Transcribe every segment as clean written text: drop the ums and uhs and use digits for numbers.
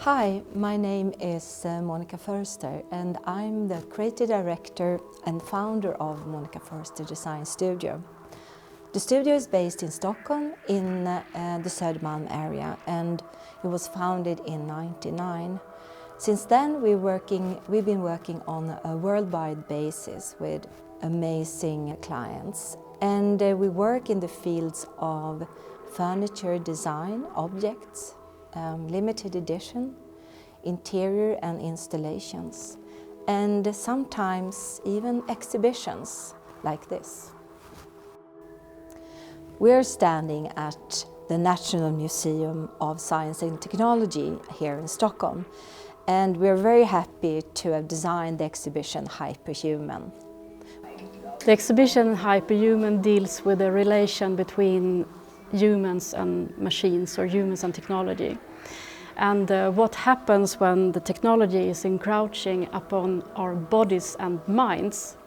Hi, my name is Monica Förster and I'm the creative director and founder of Monica Förster Design Studio. The studio is based in Stockholm in the Södermalm area and it was founded in 1999. Since then we've been working on a worldwide basis with amazing clients, and we work in the fields of furniture design, objects, limited edition, interior and installations, and sometimes even exhibitions like this. We're standing at the National Museum of Science and Technology here in Stockholm, and we're very happy to have designed the exhibition Hyperhuman. The exhibition Hyperhuman deals with the relation between humans and machines, or humans and technology, and what happens when the technology is encroaching upon our bodies and minds.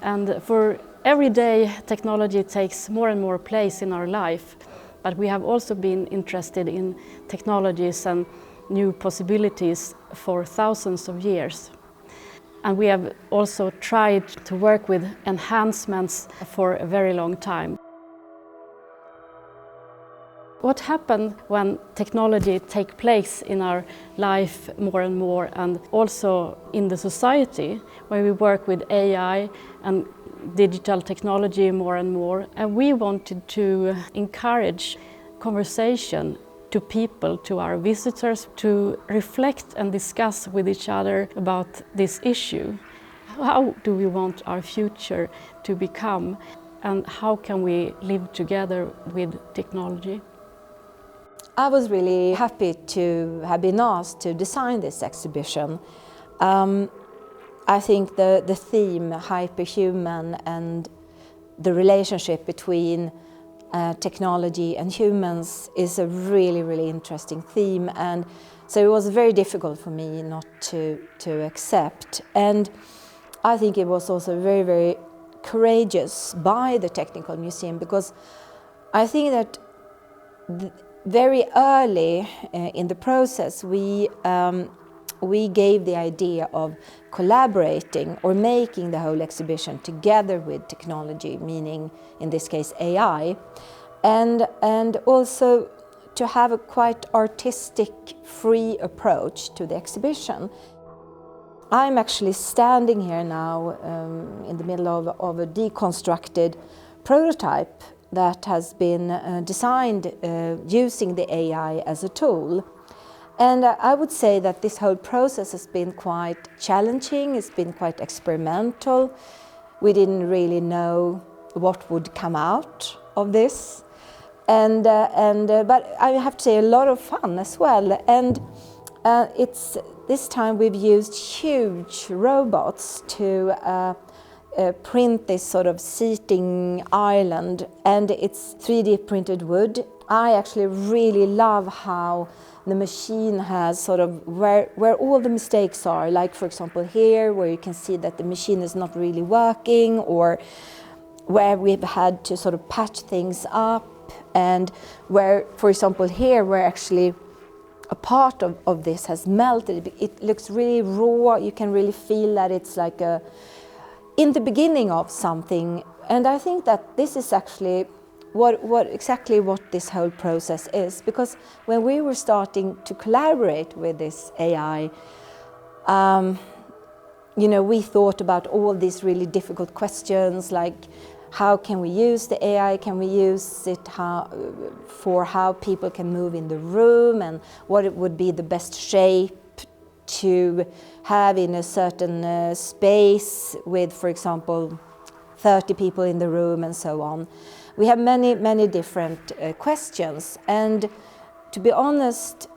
And for every day technology takes more and more place in our life, but we have also been interested in technologies and new possibilities for thousands of years. And we have also tried to work with enhancements for a very long time. What happens when technology takes place in our life more and more, and also in the society, where we work with AI and digital technology more and more, and we wanted to encourage conversation to people, to our visitors, to reflect and discuss with each other about this issue. How do we want our future to become, and how can we live together with technology? I was really happy to have been asked to design this exhibition. I think the theme, hyperhuman, and the relationship between technology and humans is a really interesting theme, and so it was very difficult for me not to accept. And I think it was also very courageous by the Technical Museum, because I think that very early in the process we gave the idea of collaborating or making the whole exhibition together with technology, meaning in this case AI, and also to have a quite artistic, free approach to the exhibition. I'm actually standing here now in the middle of a deconstructed prototype that has been designed using the AI as a tool. And I would say that this whole process has been quite challenging, it's been quite experimental. We didn't really know what would come out of this. But I have to say a lot of fun as well. And this time we've used huge robots to print this sort of seating island, and it's 3D printed wood. I actually really love how the machine has sort of where all the mistakes are, like for example here, where you can see that the machine is not really working, or where we've had to sort of patch things up, and where, for example here, where actually a part of this has melted. It looks really raw, you can really feel that it's like in the beginning of something. And I think that this is actually exactly what this whole process is, because when we were starting to collaborate with this AI, we thought about all these really difficult questions, like how can we use the AI, can we use it for how people can move in the room, and what it would be the best shape to have in a certain space with, for example, 30 people in the room and so on. We have many different questions, and to be honest,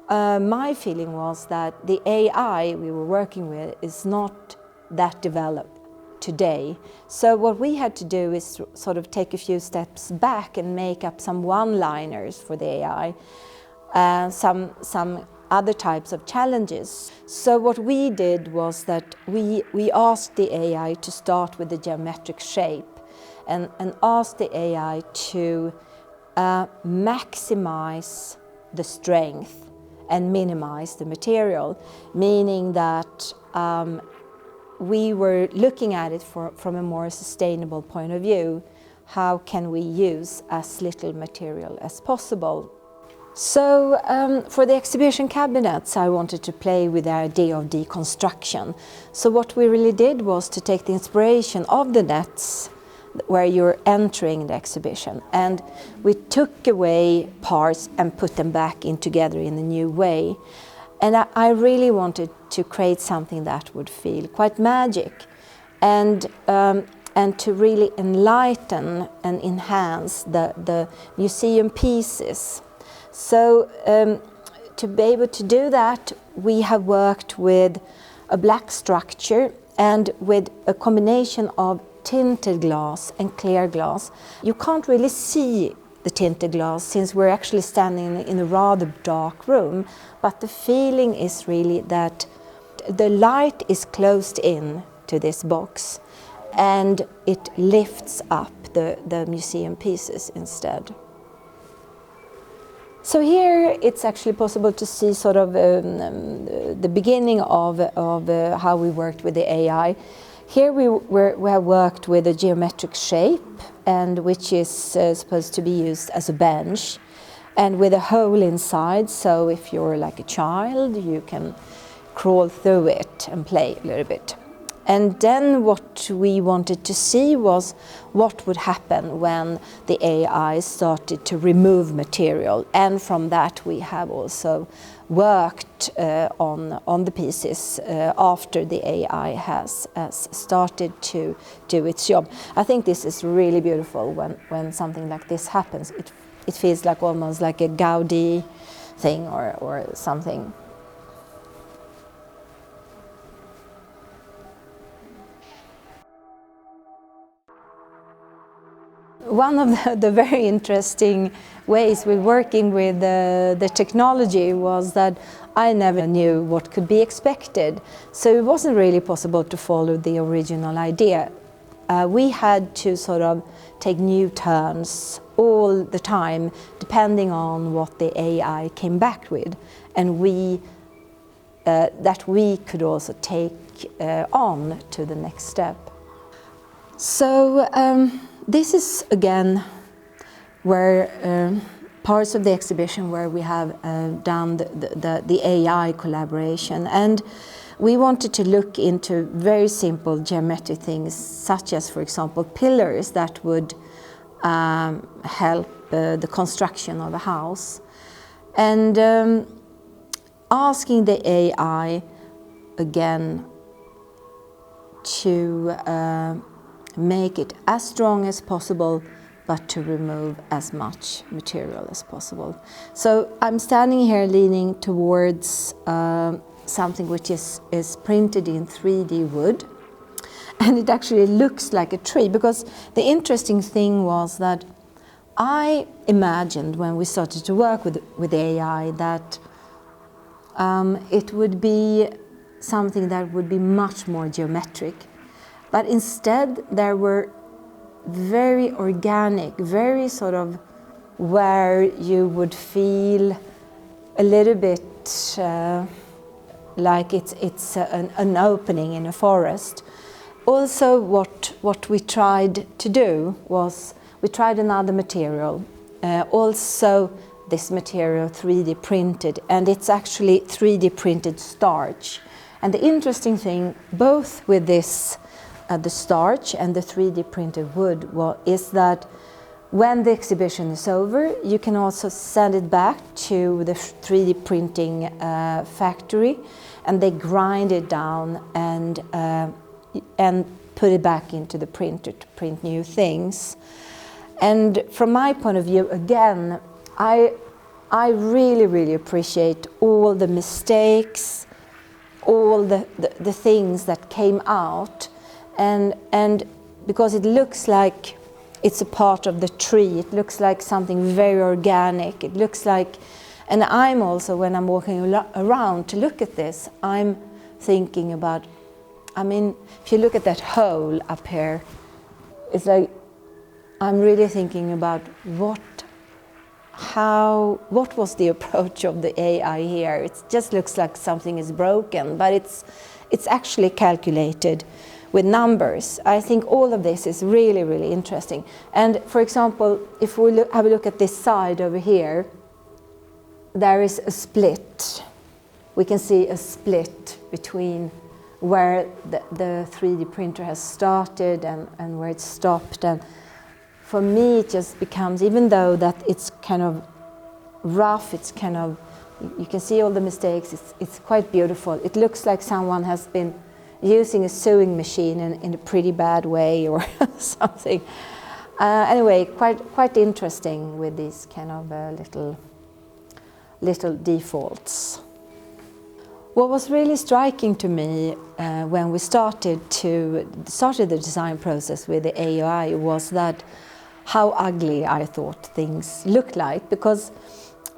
my feeling was that the AI we were working with is not that developed today. So what we had to do is sort of take a few steps back and make up some one-liners for the AI, some other types of challenges. So what we did was that we asked the AI to start with the geometric shape, and asked the AI to maximize the strength and minimize the material, meaning that we were looking at it from a more sustainable point of view. How can we use as little material as possible? So for the exhibition cabinets, I wanted to play with the idea of deconstruction. So what we really did was to take the inspiration of the nets where you're entering the exhibition, and we took away parts and put them back in together in a new way. And I really wanted to create something that would feel quite magic, and to really enlighten and enhance the museum pieces. So to be able to do that, we have worked with a black structure and with a combination of tinted glass and clear glass. You can't really see the tinted glass since we're actually standing in a rather dark room, but the feeling is really that the light is closed in to this box and it lifts up the museum pieces instead. So here it's actually possible to see sort of the beginning of how we worked with the AI. Here we have worked with a geometric shape, and which is supposed to be used as a bench, and with a hole inside, so if you're like a child you can crawl through it and play a little bit. And then what we wanted to see was what would happen when the AI started to remove material, and from that we have also worked on the pieces after the AI has started to do its job. I think this is really beautiful when something like this happens. It feels like almost like a Gaudi thing or something. One of the very interesting ways with working with the technology was that I never knew what could be expected. So it wasn't really possible to follow the original idea. We had to sort of take new turns all the time, depending on what the AI came back with, and that we could also take on to the next step. So this is again where parts of the exhibition where we have done the AI collaboration, and we wanted to look into very simple geometric things, such as, for example, pillars that would help the construction of a house, and asking the AI again to make it as strong as possible, but to remove as much material as possible. So I'm standing here leaning towards something which is printed in 3D wood, and it actually looks like a tree, because the interesting thing was that I imagined when we started to work with AI that it would be something that would be much more geometric. But instead there were very organic, very sort of where you would feel a little bit like it's an opening in a forest. Also what we tried to do was we tried another material, also this material 3D printed, and it's actually 3D printed starch. And the interesting thing both with this the starch and the 3D printed wood is that when the exhibition is over, you can also send it back to the 3D printing factory, and they grind it down and put it back into the printer to print new things. And from my point of view, again, I really appreciate all the mistakes, all the things that came out. And because it looks like it's a part of the tree, it looks like something very organic, it looks like, and I'm also, when I'm walking around to look at this, I'm thinking about, I mean, if you look at that hole up here, it's like, I'm really thinking about what was the approach of the AI here? It just looks like something is broken, but it's actually calculated with numbers. I think all of this is really, really interesting. And for example, if we have a look at this side over here, there is a split. We can see a split between where the 3D printer has started and where it stopped. And for me, it just becomes, even though that it's kind of rough, it's kind of, you can see all the mistakes, it's quite beautiful. It looks like someone has been using a sewing machine in a pretty bad way or something. Anyway, quite interesting with these kind of little defaults. What was really striking to me when we started the design process with the AI was that how ugly I thought things looked like, because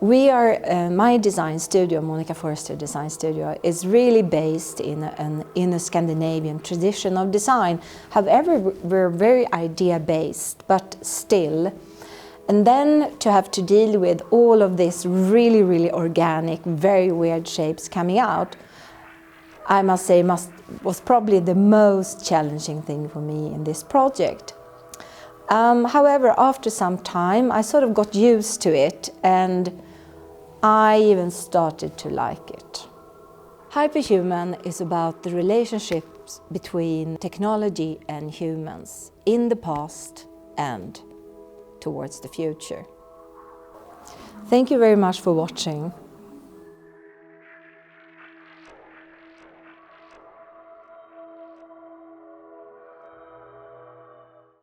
we are, my design studio, Monica Förster Design Studio, is really based in a Scandinavian tradition of design. However, we're very idea-based, but still. And then to have to deal with all of this really, really organic, very weird shapes coming out, I must say was probably the most challenging thing for me in this project. However, after some time, I sort of got used to it, and I even started to like it. Hyperhuman is about the relationships between technology and humans in the past and towards the future. Thank you very much for watching.